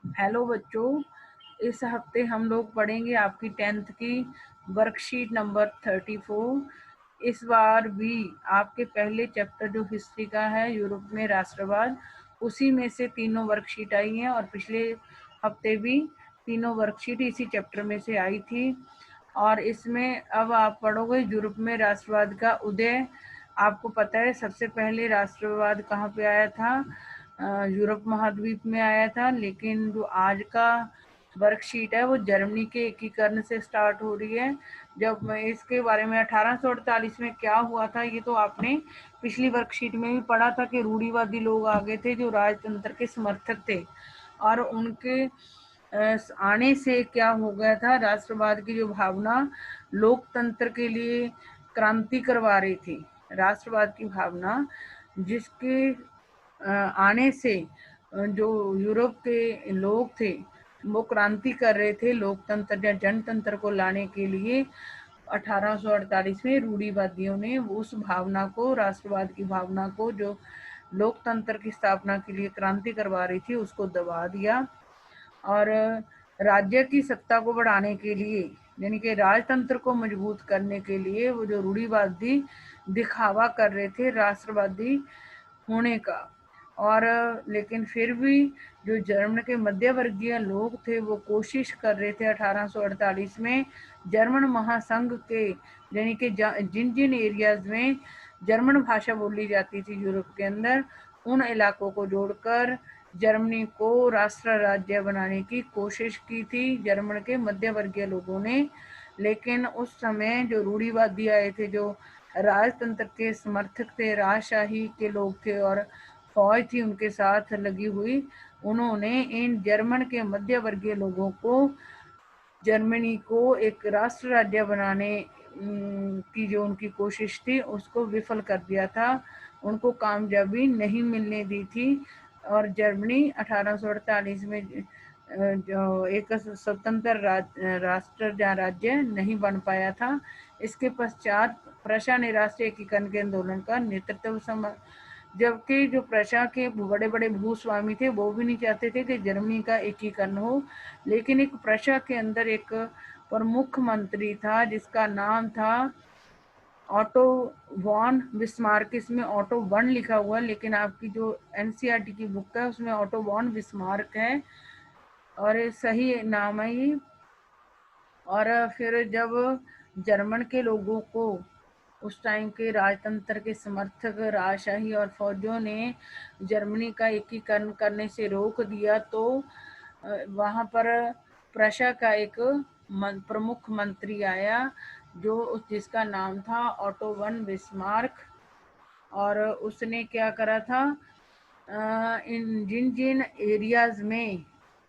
Hello बच्चों, इस हफ्ते हम लोग पढ़ेंगे आपकी 10th की वर्कशीट नंबर 34। इस बार भी आपके पहले चैप्टर जो हिस्ट्री का है, यूरोप में राष्ट्रवाद, उसी में से तीनों वर्कशीट आई हैं और पिछले हफ्ते भी तीनों वर्कशीट इसी चैप्टर में से आई थी। और इसमें अब आप पढ़ोगे यूरोप में राष्ट्रवाद का उदय। आपको पता है सबसे पहले राष्ट्रवाद कहाँ पे आया था? यूरोप महाद्वीप में आया था, लेकिन जो आज का वर्कशीट है वो जर्मनी के एकीकरण से स्टार्ट हो रही है। जब मैं इसके बारे में 1848 में क्या हुआ था ये तो आपने पिछली वर्कशीट में भी पढ़ा था कि रूढ़िवादी लोग आ गए थे जो राजतंत्र के समर्थक थे, और उनके आने से क्या हो गया था, राष्ट्रवाद की जो भावना लोकतंत्र के लिए क्रांति करवा रही थी। राष्ट्रवाद की भावना जिसके आने से जो यूरोप के लोग थे वो क्रांति कर रहे थे लोकतंत्र या जनतंत्र को लाने के लिए। 1848 में रूढ़िवादियों ने उस भावना को, राष्ट्रवाद की भावना को, जो लोकतंत्र की स्थापना के लिए क्रांति करवा रही थी, उसको दबा दिया। और राज्य की सत्ता को बढ़ाने के लिए, यानी कि राजतंत्र को मजबूत करने के लिए, वो जो रूढ़िवादी दिखावा कर रहे थे राष्ट्रवादी होने का। और लेकिन फिर भी जो जर्मन के मध्य वर्गीय लोग थे वो कोशिश कर रहे थे 1848 में जर्मन महासंघ के, यानी कि जिन जिन एरियाज में जर्मन भाषा बोली जाती थी यूरोप के अंदर, उन इलाकों को जोड़कर जर्मनी को राष्ट्र राज्य बनाने की कोशिश की थी जर्मन के मध्य वर्गीय लोगों ने। लेकिन उस समय जो रूढ़िवादी आए थे, जो राजतंत्र के समर्थक थे, राजशाही के लोग थे और फौज थी उनके साथ लगी हुई, उन्होंने इन जर्मन के मध्य वर्गीय लोगों को जर्मनी को एक राष्ट्र राज्य बनाने की जो उनकी कोशिश थी उसको विफल कर दिया था, उनको कामयाबी नहीं मिलने दी थी। और जर्मनी 1848 में जो एक स्वतंत्र राष्ट्र या राज्य नहीं बन पाया था। इसके पश्चात प्रशा ने राष्ट्रीय एकीकरण के आंदोलन का नेतृत्व जबकि जो प्रशा के बड़े बड़े भूस्वामी थे वो भी नहीं चाहते थे कि जर्मनी का एकीकरण हो, लेकिन एक प्रशा के अंदर एक प्रमुख मंत्री था जिसका नाम था ऑटो वॉन बिस्मार्क। इसमें ऑटो वन लिखा हुआ है, लेकिन आपकी जो एनसीईआरटी की बुक है उसमें ऑटो वॉन बिस्मार्क है और सही नाम है ये। और फिर जब जर्मन के लोगों को, उस टाइम के राजतंत्र के समर्थक राजशाही और फौजों ने जर्मनी का एकीकरण करने से रोक दिया, तो वहाँ पर प्रशा का एक प्रमुख मंत्री आया जो जिसका नाम था ऑटो वन बिस्मार्क। और उसने क्या करा था, इन जिन जिन एरियाज में,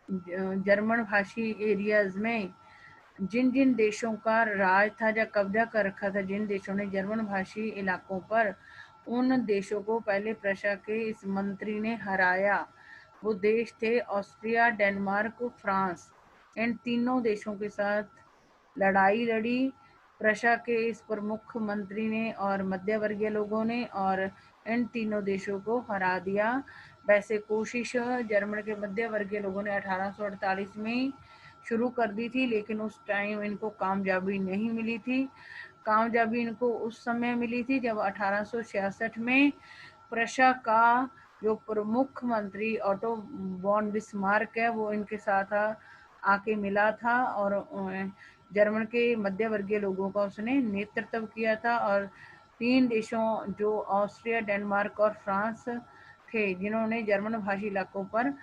जर्मन भाषी एरियाज में जिन जिन देशों का राज था या कब्जा कर रखा था, जिन देशों ने जर्मन भाषी इलाकों पर, उन देशों को पहले प्रशा के इस मंत्री ने हराया। वो देश थे ऑस्ट्रिया, डेनमार्क, फ्रांस। इन तीनों देशों के साथ लड़ाई लड़ी प्रशा के इस प्रमुख मंत्री ने और मध्य वर्गीय लोगों ने, और इन तीनों देशों को हरा दिया। वैसे कोशिश जर्मन के मध्य वर्गीय लोगों ने 1848 में शुरू कर दी थी, लेकिन उस टाइम इनको कामयाबी नहीं मिली थी। कामयाबी इनको उस समय मिली थी जब 1866 में प्रशा का जो प्रमुख मंत्री ऑटो वॉन बिस्मार्क है वो इनके साथ आके मिला था और जर्मन के मध्य वर्गीय लोगों का उसने नेतृत्व किया था। और तीन देशों जो ऑस्ट्रिया, डेनमार्क और फ्रांस थे जिन्होंने जर्मन भाषी इलाकों पर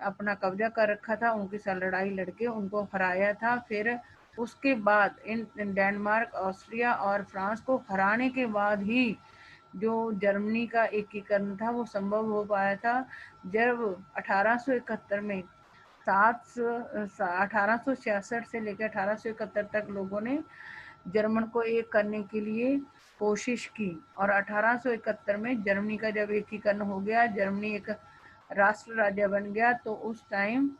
अपना कब्जा कर रखा था, उनके साथ लड़ाई लड़के उनको हराया था। फिर उसके बाद इन डेनमार्क, ऑस्ट्रिया और फ्रांस को हराने के बाद ही जो जर्मनी का एकीकरण था वो संभव हो पाया था। जब 1871 में 1866 से लेकर 1871 तक लोगों ने जर्मन को एक करने के लिए कोशिश की, और 1871 में जर्मनी का जब एकीकरण हो गया, जर्मनी एक राष्ट्र राज्य बन गया, तो उस टाइम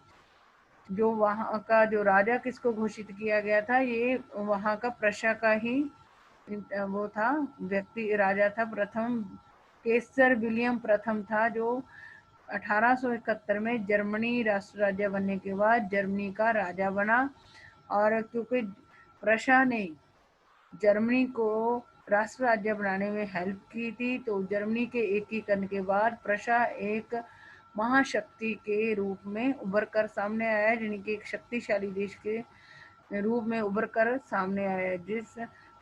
जो वहाँ का जो राजा किसको घोषित किया गया था, ये वहाँ का प्रशा का ही वो था, व्यक्ति राजा था। प्रथम केसर विलियम प्रथम था जो 1871 में जर्मनी राष्ट्र राज्य बनने के बाद जर्मनी का राजा बना, और क्योंकि प्रशा ने जर्मनी को राष्ट्र राज्य बनाने में हेल्प की थी, तो जर्मनी के एकीकरण के बाद प्रशा एक महाशक्ति के रूप में उभर कर सामने आया, यानी कि एक शक्तिशाली देश के रूप में उभर कर सामने आया।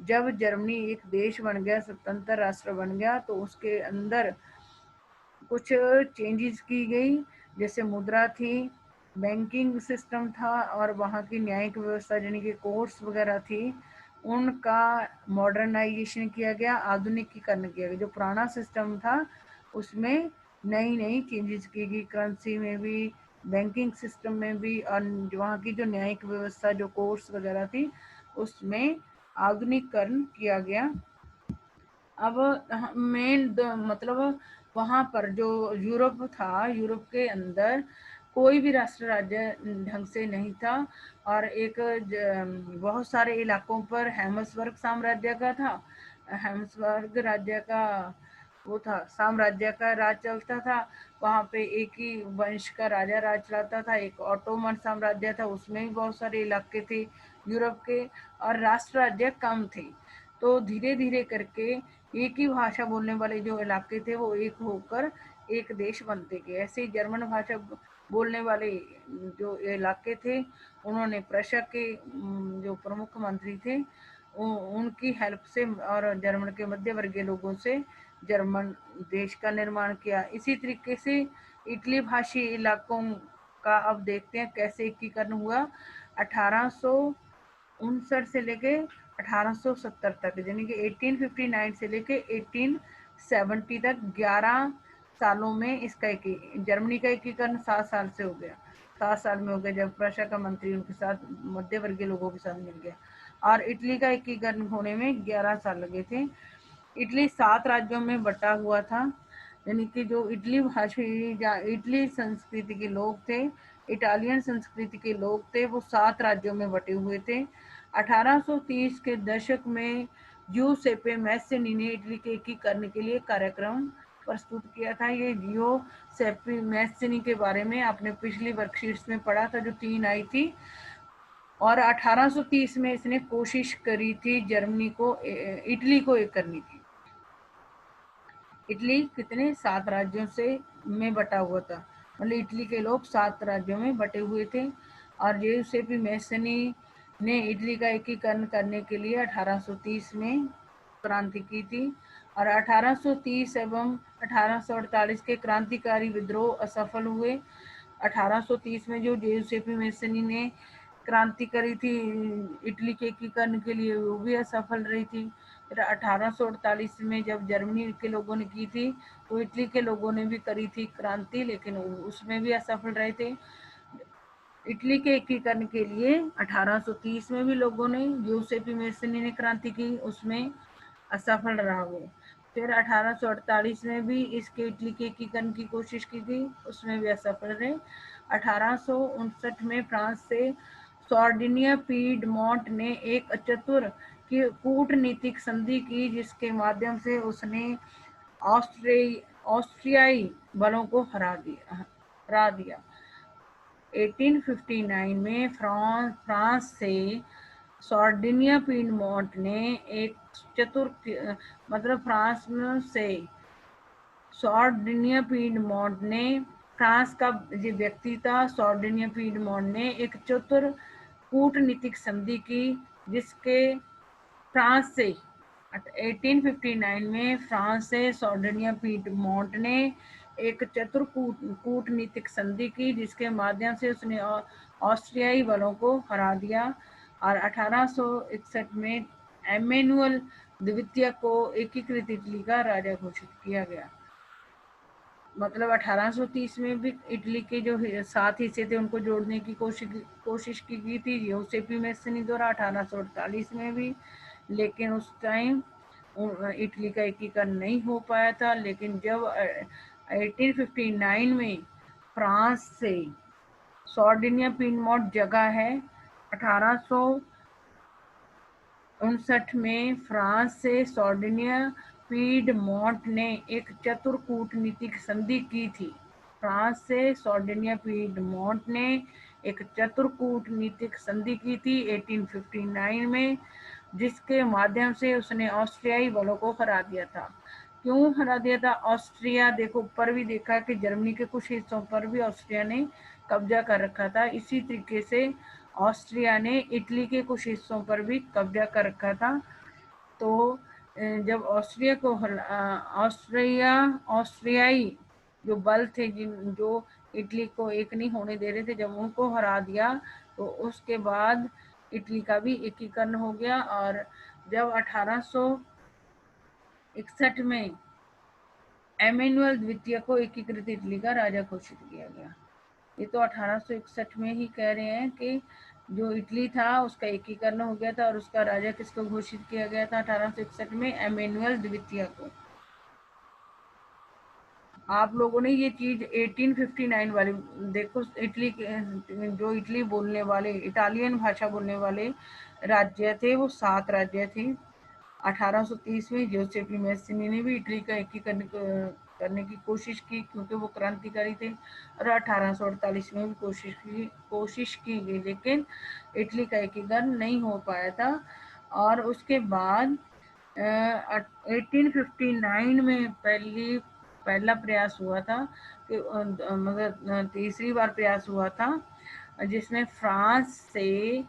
जब जर्मनी एक देश बन गया, स्वतंत्र राष्ट्र बन गया, तो उसके अंदर कुछ चेंजेस की गई, जैसे मुद्रा थी, बैंकिंग सिस्टम था, और वहाँ की न्यायिक व्यवस्था यानी कि कोर्ट्स वगैरह थी, उनका मॉडर्नाइजेशन किया गया, आधुनिकीकरण किया गया। जो पुराना सिस्टम था उसमें नई नई चेंजेस की गई, करेंसी में भी, बैंकिंग सिस्टम में भी, और वहाँ की जो न्यायिक व्यवस्था, जो कोर्ट्स वगैरह थी, उसमें आधुनिकीकरण किया गया। अब मेन मतलब वहाँ पर जो यूरोप था, यूरोप के अंदर कोई भी राष्ट्र राज्य ढंग से नहीं था, और एक बहुत सारे इलाकों पर हेम्सबर्ग साम्राज्य का था, हेम्सबर्ग राज्य का वो था, साम्राज्य का राज चलता था। वहाँ पे एक ही वंश का राजा राज चलाता था। एक ऑटोमन साम्राज्य था, उसमें भी बहुत सारे इलाके थे यूरोप के, और राष्ट्र राज्य कम थे। तो धीरे धीरे करके एक ही भाषा बोलने वाले जो इलाके थे वो एक होकर एक देश बनते गए। ऐसे ही जर्मन भाषा बोलने वाले जो इलाके थे, उन्होंने प्रशा के जो प्रमुख मंत्री थे उनकी हेल्प से और जर्मन के मध्य वर्गीय लोगों से जर्मन देश का निर्माण किया। इसी तरीके से इटली भाषी इलाकों का अब देखते हैं कैसे एकीकरण हुआ। 1859 से लेके 1870 तक, यानी कि 1859 से लेके 1870 तक 11 सालों में इसका जर्मनी का एकीकरण 7 साल से हो गया। 7 साल में हो गया, जब प्रशा का मंत्री उनके साथ मध्य वर्गीय लोगों के साथ मिल गया। और इटली का एकीकरण होने में 11 साल लगे थे। इटली 7 राज्यों में बटा हुआ था, यानी कि जो इटली भाषी इटली संस्कृति के लोग थे, इटालियन संस्कृति के लोग थे, वो 7 राज्यों में बटे हुए थे। 1830 के दशक में जिउसेप्पे मैस्सिनी ने इटली के एकीकरण के लिए कार्यक्रम प्रस्तुत किया था। ये जिउसेप्पे मैस्सिनी के बारे में आपने पिछली वर्कशीट्स में पढ़ा था, जो 3 आई थी। और 1830 में इसने कोशिश करी थी जर्मनी को इटली को एक करने की। इटली कितने 7 राज्यों से में बटा हुआ था, मतलब इटली के लोग 7 राज्यों में बटे हुए थे। और जिउसेप्पे मैस्सिनी ने इटली का एकीकरण करने के लिए 1830 में क्रांति की थी। और 1830 एवं 1848 के क्रांतिकारी विद्रोह असफल हुए। 1830 में जो जिउसेप्पे मैस्सिनी ने क्रांति करी थी इटली के एकीकरण के लिए, वो भी असफल रही थी। फिर 1848 में जब जर्मनी के लोगों ने की थी, तो इटली के लोगों ने भी करी थी क्रांति, लेकिन उसमें भी असफल रहे थे। इटली के एकीकरण के लिए 1830 में भी लोगों ने, जिउसेप्पे मैस्सिनी ने क्रांति की, उसमें असफल रहा वो। फिर 1848 में भी इसके इटली के एकीकरण की कोशिश की गई, उसमें भी असफल रहे। 1859 में फ्रांस से सार्डिनिया पीडमोंट ने एक चतुर की कूटनीतिक संधि की, जिसके माध्यम से उसने ऑस्ट्रियाई बलों को हरा दिया। 1859 में फ्रांस से सार्डिनिया पीडमोंट ने एक चतुर मतलब फ्रांस से सार्डिनिया पीडमोंट ने, फ्रांस का जो व्यक्ति था सार्डिनिया पीडमोंट ने एक चतुर कूटनीतिक संधि की, जिसके फ्रांस से 1859 में फ्रांस से सार्डिनिया पीडमोंट ने एक चतुर कूटनीतिक संधि की, जिसके माध्यम से उसने ऑस्ट्रियाई बलों को हरा दिया। और 1861 में एमेनुअल द्वितीय को एकीकृत इटली का राजा घोषित किया गया। मतलब 1830 में भी इटली के जो 7 हिस्से थे उनको जोड़ने की कोशिश की गई थी जिउसेप्पे मैस्सिनी द्वारा 1848 में भी, लेकिन उस टाइम इटली का एकीकरण नहीं हो पाया था। लेकिन जब 1859 में फ्रांस से सार्डिनिया पीडमोंट जगह है, 1859 में फ्रांस से सार्डिनिया पीडमोंट ने एक चतुर कूटनीतिक संधि की थी, फ्रांस से सार्डिनिया पीडमोंट ने एक चतुर कूटनीतिक संधि की थी 1859 में, जिसके माध्यम से उसने ऑस्ट्रियाई बलों को हरा दिया था। क्यों हरा दिया था? ऑस्ट्रिया, देखो ऊपर भी देखा कि जर्मनी के कुछ हिस्सों पर भी ऑस्ट्रिया ने कब्जा कर रखा था। इसी तरीके से ऑस्ट्रिया ने इटली के कुछ हिस्सों पर भी कब्जा कर रखा था। तो जब ऑस्ट्रियाई जो बल थे जो इटली को एक नहीं होने दे रहे थे, जब उनको हरा दिया तो उसके बाद इटली का भी एकीकरण हो गया। और जब 1861 में एमेनुअल द्वितीय को एकीकृत इटली का राजा घोषित किया गया। ये तो 1861 में ही कह रहे हैं कि जो इटली था उसका एकीकरण हो गया था, और उसका राजा किसको घोषित किया गया था 1861 में? एमेनुअल द्वितीय को। आप लोगों ने ये चीज 1859 वाली देखो, इटली के जो इटली बोलने वाले, इटालियन भाषा बोलने वाले राज्य थे, वो 7 राज्य थे। 1830 में जोसेफ मैसिनी ने भी इटली का एकीकरण करने की कोशिश की, क्योंकि वो क्रांतिकारी थे। और 1848 में भी कोशिश की गई, लेकिन इटली का एकीकरण नहीं हो पाया था। और उसके बाद 1859 में पहला प्रयास हुआ था कि मगर तीसरी बार प्रयास हुआ था, जिसमें फ्रांस से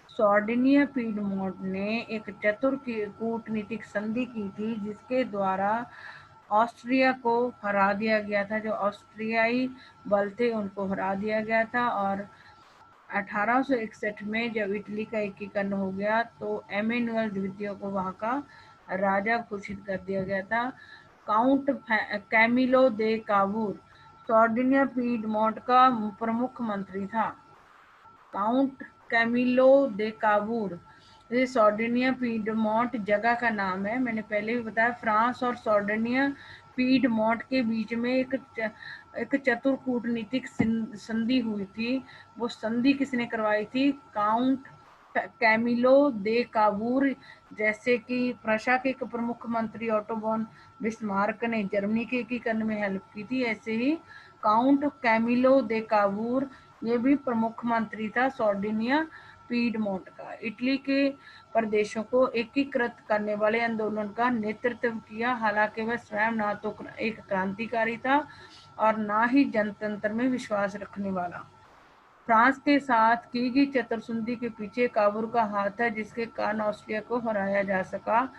सार्डिनिया पीडमोंट ने एक चतुर कूटनीतिक संधि की थी, जिसके द्वारा ऑस्ट्रिया को हरा दिया गया था। जो ऑस्ट्रियाई बल थे उनको हरा दिया गया था। और 1861 में जब इटली का एकीकरण हो गया तो एमेनुअल द्वितीय को वहां का राजा घोषित कर दिया गया था। Count Camillo de Cavour Sardinia Piedmont का प्रमुख मंत्री था। काउंट कैमिलो दे काबूर, ये सार्डिनिया पीडमोंट जगह का नाम है। मैंने पहले भी बताया, फ्रांस और सार्डिनिया पीडमोंट के बीच में एक चतुर कूटनीतिक संधि हुई थी। वो संधि किसने करवाई थी? Count Camillo de Cavour. जैसे कि प्रशा के एक प्रमुख मंत्री ऑटो वॉन बिस्मार्क ने जर्मनी के एकीकरण में हेल्प की थी, ऐसे ही काउंट कैमिलो दे काबूर ये भी प्रमुख मंत्री था सार्डिनिया पीडमोंट का। इटली के प्रदेशों को एकीकृत करने वाले आंदोलन का नेतृत्व किया। हालांकि वह स्वयं ना तो एक क्रांतिकारी था और ना ही जनतंत्र में विश्वास रखने वाला। फ्रांस के साथ की गई चतुर्संधि के पीछे काबूर का हाथ है, जिसके कारण ऑस्ट्रिया को हराया जा सका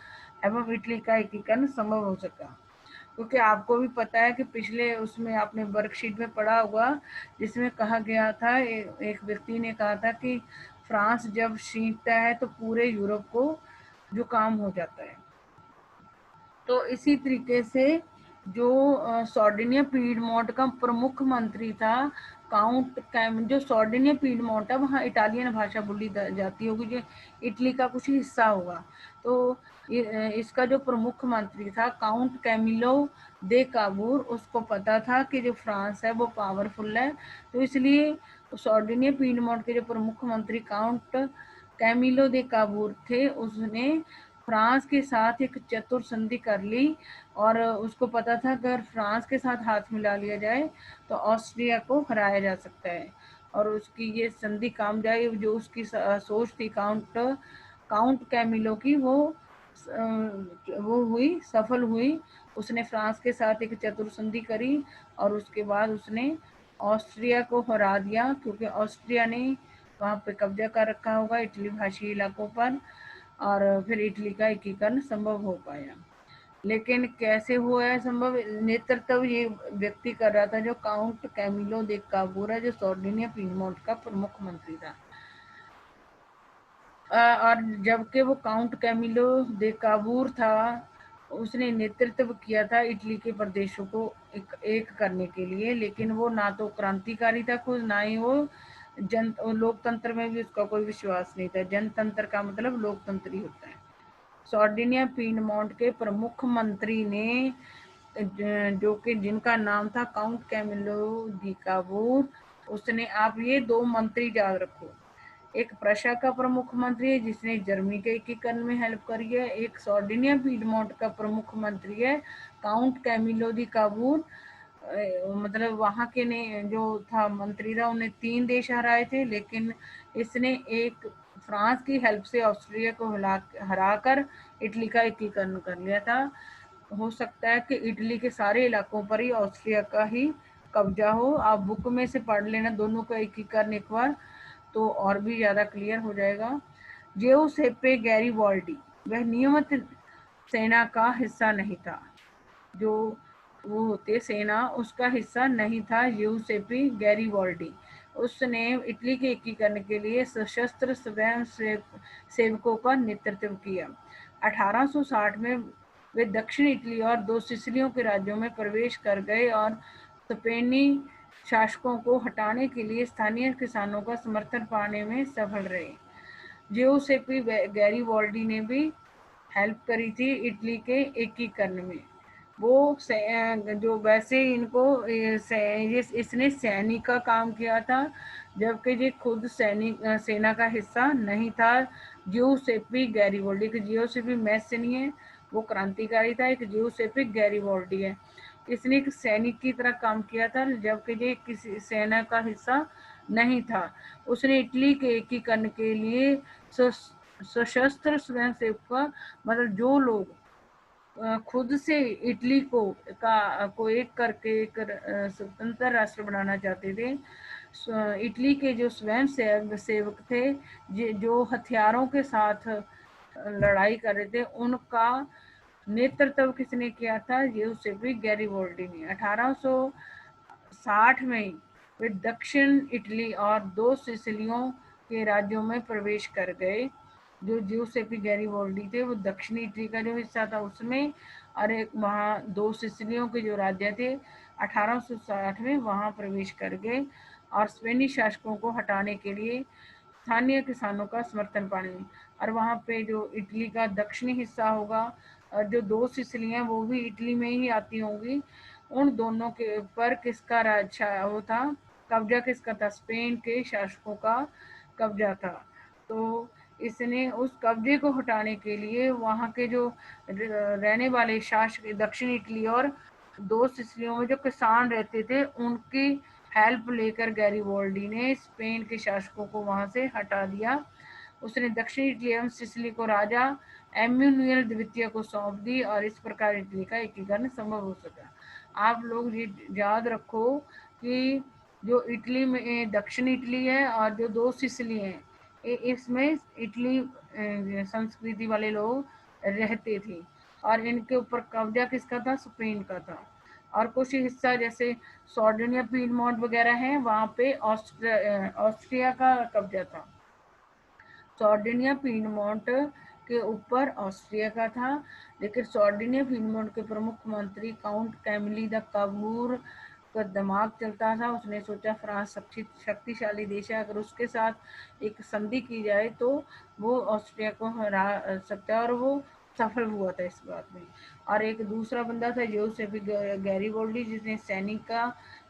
एवं इटली का एकीकरण संभव हो सका। क्योंकि आपको भी पता है कि पिछले उसमें आपने वर्कशीट में पढ़ा होगा, जिसमें कहा गया था, एक व्यक्ति ने कहा था कि फ्रांस जब सीखता है तो पूरे यूरोप को जुकाम हो जाता है। तो इसी तरीके से जो सार्डिनिया पीडमोंट का प्रमुख मंत्री था काउंट कैम, जो सार्डिनिया पीडमोंट है वहाँ इटालियन भाषा बोली जाती होगी, जो इटली का कुछ हिस्सा होगा। तो इसका जो प्रमुख मंत्री था काउंट कैमिलो दे काबूर, उसको पता था कि जो फ्रांस है वो पावरफुल है, तो इसलिए सार्डिनिया पीडमोंट के जो प्रमुख मंत्री काउंट कैमिलो दे काबूर थे, उसने फ्रांस के साथ एक चतुर संधि कर ली। और उसको पता था अगर फ्रांस के साथ हाथ मिला लिया जाए तो ऑस्ट्रिया को हराया जा सकता है। और उसकी ये संधि काम जाए, जो उसकी सोच थी काउंट कैमिलो की, वो हुई, सफल हुई। उसने फ्रांस के साथ एक चतुर संधि करी और उसके बाद उसने ऑस्ट्रिया को हरा दिया, क्योंकि ऑस्ट्रिया ने वहाँ पे कब्जा कर रखा होगा इटली भाषी इलाकों पर, और फिर इटली का एकीकरण संभव हो पाया। लेकिन कैसे हुआ है संभव? नेतृत्व ये व्यक्ति कर रहा था जो काउंट कैमिलो दे काबूर है, जो सार्डिनिया पीडमोंट का प्रमुख मंत्री था। और जबकि वो काउंट कैमिलो दे काबूर था, उसने नेतृत्व किया था इटली के प्रदेशों को एक करने के लिए, लेकिन वो ना तो क्रांतिकारी था खुद, ना ही वो लोकतंत्र में भी उसका कोई विश्वास नहीं था। जनतंत्र का मतलब लोकतंत्र ही होता है। सार्डिनिया पीडमोंट के प्रमुख मंत्री ने जो कि जिनका नाम था काउंट कैमिलो दी काबूर, उसने, आप ये 2 मंत्री याद रखो, एक प्रशा का प्रमुख मंत्री है जिसने जर्मनी के एकीकरण में हेल्प करी है, एक सार्डिनिया पीडमोंट का प्रमुख मंत्री है काउंट कैमिलो दी काबूर, मतलब वहाँ के ने जो था मंत्री था उन्हें 3 देश हराए थे, लेकिन इसने एक फ्रांस की हेल्प से ऑस्ट्रिया को हराकर इटली का एकीकरण कर लिया था। हो सकता है कि इटली के सारे इलाकों पर ही ऑस्ट्रिया का ही कब्जा हो। आप बुक में से पढ़ लेना दोनों का एकीकरण एक बार, तो और भी ज़्यादा क्लियर हो जाएगा। जिउसेप्पे गैरिबाल्डी वह नियमित सेना का हिस्सा नहीं था। जो वो होते सेना उसका हिस्सा नहीं था जिउसेप्पे गैरिबाल्डी। उसने इटली के एकीकरण के लिए सशस्त्र स्वयं सेवकों का नेतृत्व किया। 1860 में वे दक्षिण इटली और 2 सिसिलियों के राज्यों में प्रवेश कर गए और स्पेनी शासकों को हटाने के लिए स्थानीय किसानों का समर्थन पाने में सफल रहे। जिउसेप्पे गैरिबाल्डी ने भी हेल्प करी थी इटली के एकीकरण में। वो जो वैसे इनको इसने सैनिक का काम किया था, जबकि ये खुद सेना का हिस्सा नहीं था। जिउसेप्पे गैरिबाल्डी, जिउसेप्पे मैसेनी है, वो क्रांतिकारी था। एक जिउसेप्पे गैरिबाल्डी है, इसने एक सैनिक की तरह काम किया था, जबकि ये किसी सेना का हिस्सा नहीं था। उसने इटली के एकीकरण के लिए सशस्त्र स्वयंसेवक, मतलब जो लोग खुद से इटली को एक करके एक स्वतंत्र राष्ट्र बनाना चाहते थे। इटली के जो स्वयं सेवक थे, जो हथियारों के साथ लड़ाई कर रहे थे, उनका नेतृत्व किसने किया था? जिउसेप्पे गैरिबाल्डी ने। 1860 में वे दक्षिण इटली और 2 सिसिलियों के राज्यों में प्रवेश कर गए। जो जिउसेप्पे गैरिबाल्डी थे वो दक्षिणी इटली का जो हिस्सा था उसमें, और एक वहाँ 2 सिसिलियों के जो राज्य थे 1860 में वहाँ प्रवेश कर गए और स्पेनिश शासकों को हटाने के लिए स्थानीय किसानों का समर्थन पाने। और वहाँ पे जो इटली का दक्षिणी हिस्सा होगा और जो 2 सिसिली हैं वो भी इटली में ही आती होंगी, उन दोनों के ऊपर किसका राज वो था, कब्जा किसका था? स्पेन के शासकों का कब्जा था। तो इसने उस कब्जे को हटाने के लिए वहाँ के जो रहने वाले शासक दक्षिण इटली और 2 सिसिलियों में जो किसान रहते थे उनकी हेल्प लेकर गैरिबाल्डी ने स्पेन के शासकों को वहां से हटा दिया। उसने दक्षिण इटली एवं सिसिली को राजा एम्यूनुएल द्वितीय को सौंप दी और इस प्रकार इटली का एकीकरण संभव हो सका। आप लोग ये याद रखो कि जो इटली में दक्षिण इटली है और जो 2 सिसिली हैं, इसमें इटली संस्कृति वाले लोग रहते थे और इनके ऊपर कब्जा किसका था? स्पेन का था। और कुछ हिस्सा जैसे सार्डिनिया, पीडमोंट वगैरह हैं, वहाँ पे ऑस्ट्रिया का कब्जा था। सार्डिनिया, पीडमोंट के ऊपर ऑस्ट्रिया का था, लेकिन सार्डिनिया, पीडमोंट के प्रमुख मंत्री काउंट कैमिली द काबूर का दिमाग चलता था। उसने सोचा फ्रांस शक्तिशाली देश है, अगर उसके साथ एक संधि की जाए तो वो ऑस्ट्रिया को हरा सकता है, और वो सफल हुआ था इस बात में। और एक दूसरा बंदा था जिउसेप्पे गैरिबाल्डी, जिसने सैनिक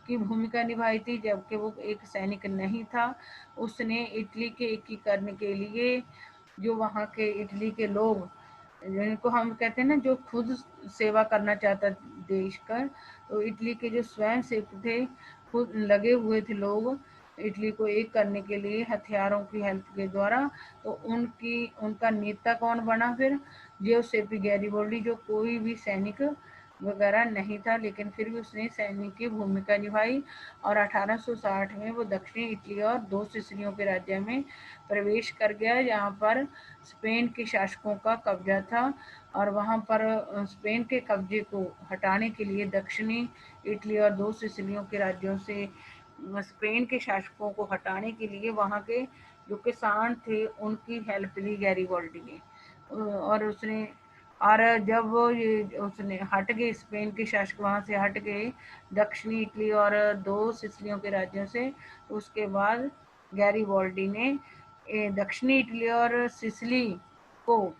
की भूमिका निभाई थी, जबकि वो एक सैनिक नहीं था। उसने इटली के एकीकरण के लिए जो वहाँ के इटली के लोग, जिनको हम कहते हैं ना, जो खुद सेवा करना चाहता देश का, तो इटली के जो स्वयं सेवक थे, खुद लगे हुए थे लोग इटली को एक करने के लिए हथियारों की हेल्प के द्वारा। तो उनका नेता कौन बना फिर? जिउसेप्पे गैरिबाल्डी, जो कोई भी सैनिक वगैरह नहीं था, लेकिन फिर भी उसने सैनिक की भूमिका निभाई और 1860 में वो दक्षिणी इटली और 2 सिसिलियों के राज्य में प्रवेश कर गया, जहाँ पर स्पेन के शासकों का कब्जा था। और वहाँ पर स्पेन के कब्जे को हटाने के लिए दक्षिणी इटली और 2 सिसिलियों के राज्यों से स्पेन के शासकों को हटाने के लिए वहाँ के जो किसान थे उनकी हेल्प ली गैरिबाल्डी ने। और उसने, और जब वो ये उसने हट गए, स्पेन के शासक वहाँ से हट गए दक्षिणी इटली और 2 सिसिलियों के राज्यों से, उसके बाद गैरिबाल्डी ने दक्षिणी इटली और सिसिली को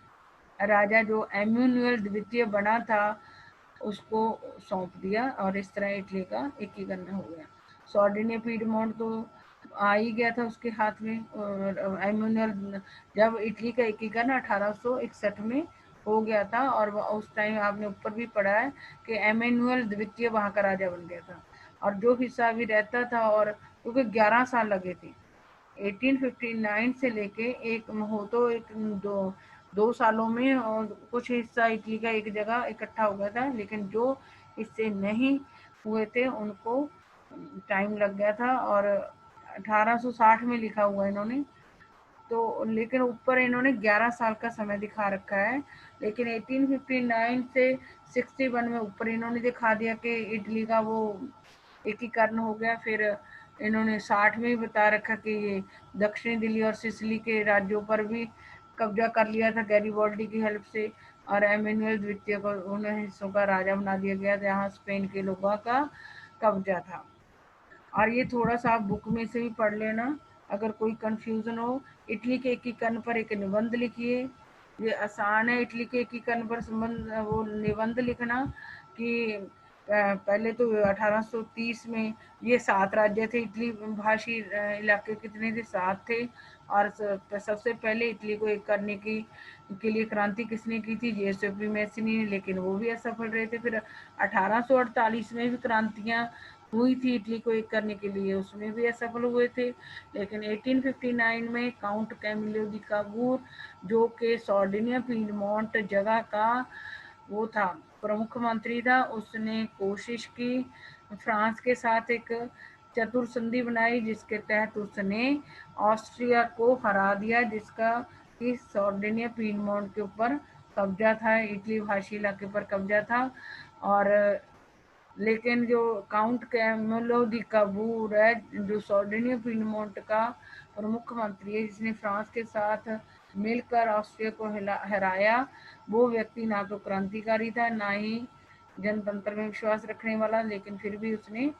राजा जो एम्यूनुएल द्वितीय बना था उसको सौंप दिया, और इस तरह इटली का एकीकरण हो गया। सार्डिनिया, पीडमोंट तो आ ही गया था उसके हाथ में। और एम्यूनुएल, जब इटली का एकीकरण 1861 में हो गया था, और उस टाइम आपने ऊपर भी पढ़ा है कि एम्यूनुएल द्वितीय वहाँ का राजा बन गया था। और जो हिस्सा भी रहता था, और क्योंकि 11 साल लगे थे 1859 से लेके एक हो तो एक दो सालों में, और कुछ हिस्सा इटली का एक जगह इकट्ठा हो गया था, लेकिन जो हिस्से नहीं हुए थे उनको टाइम लग गया था। और 1860 में लिखा हुआ इन्होंने, तो लेकिन ऊपर इन्होंने 11 साल का समय दिखा रखा है, लेकिन 1859 से 61 में ऊपर इन्होंने दिखा दिया कि इटली का वो एकीकरण हो गया। फिर इन्होंने 60 में ही बता रखा कि ये दक्षिणी दिल्ली और सिसिली के राज्यों पर भी कब्जा कर लिया था गैरीबॉल्डी की हेल्प से, और एमेनुअल द्वितीय को उन हिस्सों का राजा बना दिया गया जहाँ स्पेन के लोगों का कब्जा था। और ये थोड़ा सा आप बुक में से भी पढ़ लेना अगर कोई कंफ्यूजन हो। इटली के एकीकरण पर एक निबंध लिखिए, ये आसान है इटली के एकीकरण पर संबंध वो निबंध लिखना कि पहले तो 1830 में ये 7 राज्य थे इटली भाषी इलाके, कितने थे, 7 थे। और सबसे पहले इटली को एक करने की के लिए क्रांति किसने की थी, जेसुपी मैसिनी ने, लेकिन वो भी असफल रहे थे। फिर 1848 में भी क्रांतियां हुई थी इटली को एक करने के लिए, उसमें भी असफल हुए थे। लेकिन 1859 में काउंट कैमिलो दी काबूर, जो कि सार्डिनिया पीडमोंट जगह का वो था, प्रमुख मंत्री था, उसने कोशिश की, फ्रांस के साथ एक चतुर संधि बनाई जिसके तहत उसने ऑस्ट्रिया को हरा दिया, जिसका कि सार्डिनिया पीडमोंट के ऊपर कब्जा था, इटली भाषी इलाके पर कब्जा था। और लेकिन जो काउंट कैमिलो दी काबूर है, जो सार्डिनिया पीडमोंट का प्रमुख मंत्री है, जिसने फ्रांस के साथ मिलकर ऑस्ट्रिया को हराया, वो व्यक्ति ना तो क्रांतिकारी था, ना ही जनतंत्र में विश्वास रखने वाला, लेकिन फिर भी उसने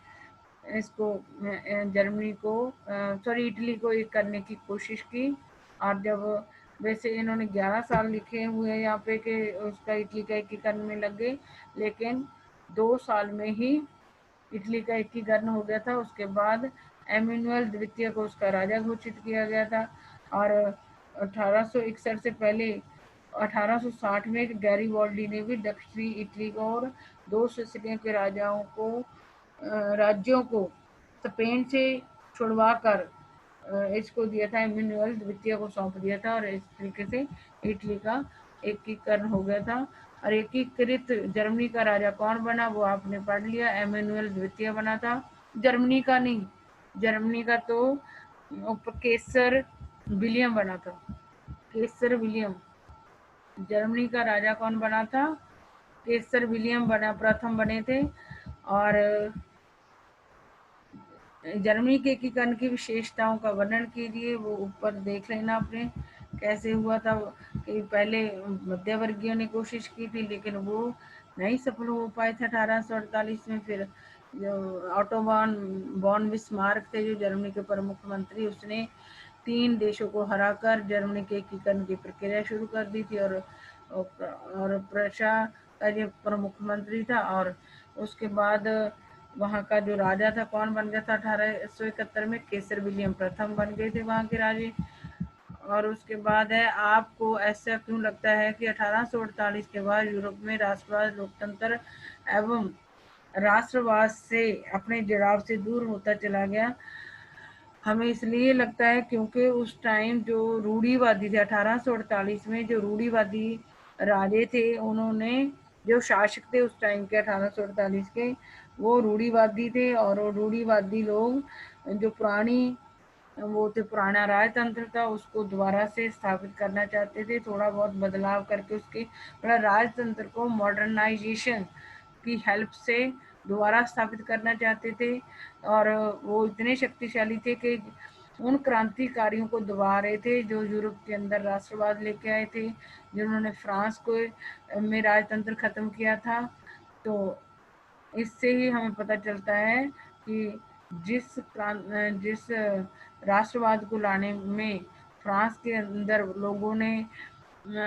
इसको जर्मनी को सॉरी इटली को एक करने की कोशिश की। और जब वैसे इन्होंने 11 साल लिखे हुए हैं यहाँ पे कि उसका इटली का एकीकरण में लग गए, लेकिन 2 साल में ही इटली का एकीकरण हो गया था। उसके बाद एमेनुअल द्वितीय को उसका राजा घोषित किया गया था। और 1861 से पहले 1860 में गैरीबाल्डी ने भी दक्षिणी इटली को और 2 सिसिलियों के राज्यों को स्पेन से छुड़वा कर इसको दिया था, एमेनुअल द्वितीय को सौंप दिया था, और इस तरीके से इटली का एकीकरण हो गया था। और एकीकृत जर्मनी का राजा कौन बना वो आपने पढ़ लिया, एमेनुअल द्वितीय बना था। जर्मनी का नहीं, जर्मनी का तो केसर विलियम बना था, केसर विलियम। जर्मनी का राजा कौन बना था, केसर विलियम बना, प्रथम बने थे। और जर्मनी के एकीकरण की विशेषताओं का वर्णन कीजिए, वो ऊपर देख लेना आपने कैसे हुआ था। कि पहले मध्यवर्गीयों ने कोशिश की थी, लेकिन वो नहीं सफल हो पाए थे 1848 में। फिर जो ऑटो बॉन बिस्मार्क थे, जो जर्मनी के प्रमुख मंत्री, उसने 3 देशों को हराकर जर्मनी के एकीकरण की प्रक्रिया शुरू कर दी थी। और प्रशा का जो प्रमुख मंत्री था, और उसके बाद वहाँ का जो राजा था कौन बन गया था 1871 में, केसर विलियम प्रथम बन गए थे वहाँ के राजे। और उसके बाद है, आपको ऐसा क्यों लगता है कि 1848 के बाद यूरोप में राष्ट्रवाद, लोकतंत्र एवं राष्ट्रवाद से अपने जुड़ाव से दूर होता चला गया? हमें इसलिए लगता है क्योंकि उस टाइम जो रूढ़ीवादी थे 1848 में, जो रूढ़ीवादी राजे थे, उन्होंने जो शासक थे उस टाइम के 1848 के, वो रूढ़ीवादी थे। और वो रूढ़ीवादी लोग जो वो थे, पुराना राजतंत्र था उसको दोबारा से स्थापित करना चाहते थे, थोड़ा बहुत बदलाव करके उसके मतलब राजतंत्र को मॉडर्नाइजेशन की हेल्प से दोबारा स्थापित करना चाहते थे। और वो इतने शक्तिशाली थे कि उन क्रांतिकारियों को दबा रहे थे जो यूरोप के अंदर राष्ट्रवाद लेके आए थे, जिन्होंने फ्रांस को में राजतंत्र खत्म किया था। तो इससे ही हमें पता चलता है कि जिस राष्ट्रवाद को लाने में फ्रांस के अंदर लोगों ने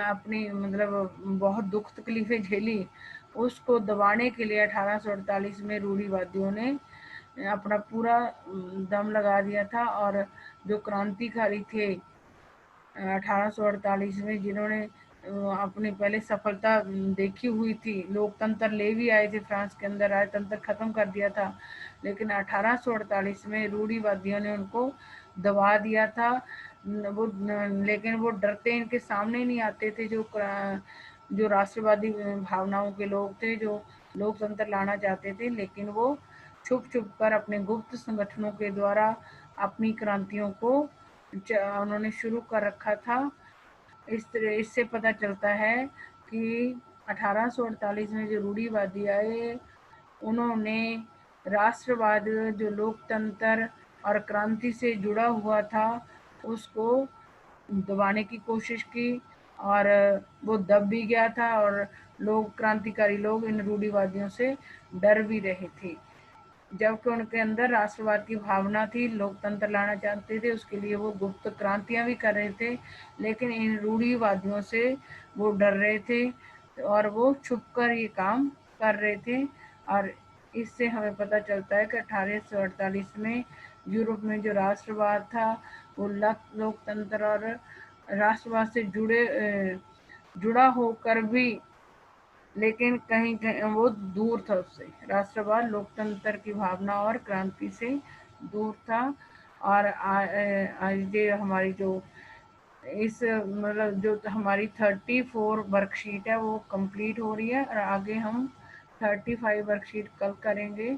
अपनी मतलब बहुत दुख तकलीफें झेली, उसको दबाने के लिए 1848 में रूढ़ीवादियों ने अपना पूरा दम लगा दिया था। और जो क्रांतिकारी थे 1848 में, जिन्होंने अपनी पहले सफलता देखी हुई थी। लोकतंत्र ले भी आए थे, फ्रांस के अंदर राजतंत्र खत्म कर दिया था, लेकिन 1848 में रूढ़िवादियों ने उनको दबा दिया था। लेकिन वो डरते इनके सामने नहीं आते थे, जो राष्ट्रवादी भावनाओं के लोग थे, जो लोकतंत्र लाना चाहते थे, लेकिन वो छुप छुप कर अपने गुप्त संगठनों के द्वारा अपनी क्रांतियों को उन्होंने शुरू कर रखा था। इससे पता चलता है कि 1848 में जो रूढ़िवादी आए, उन्होंने राष्ट्रवाद, जो लोकतंत्र और क्रांति से जुड़ा हुआ था, उसको दबाने की कोशिश की, और वो दब भी गया था, और लोग, क्रांतिकारी लोग इन रूढ़िवादियों से डर भी रहे थे। जबकि उनके अंदर राष्ट्रवाद की भावना थी, लोकतंत्र लाना चाहते थे, उसके लिए वो गुप्त क्रांतियां भी कर रहे थे, लेकिन इन रूढ़िवादियों से वो डर रहे थे और वो छुपकर ये काम कर रहे थे। और इससे हमें पता चलता है कि 1848 में यूरोप में जो राष्ट्रवाद था, वो लोकतंत्र और राष्ट्रवाद से जुड़ा होकर भी, लेकिन कहीं कहीं वो दूर था उससे, राष्ट्रवाद लोकतंत्र की भावना और क्रांति से दूर था। और आज ये हमारी जो इस मतलब जो हमारी 34 वर्कशीट है वो कंप्लीट हो रही है, और आगे हम 35 वर्कशीट कल करेंगे।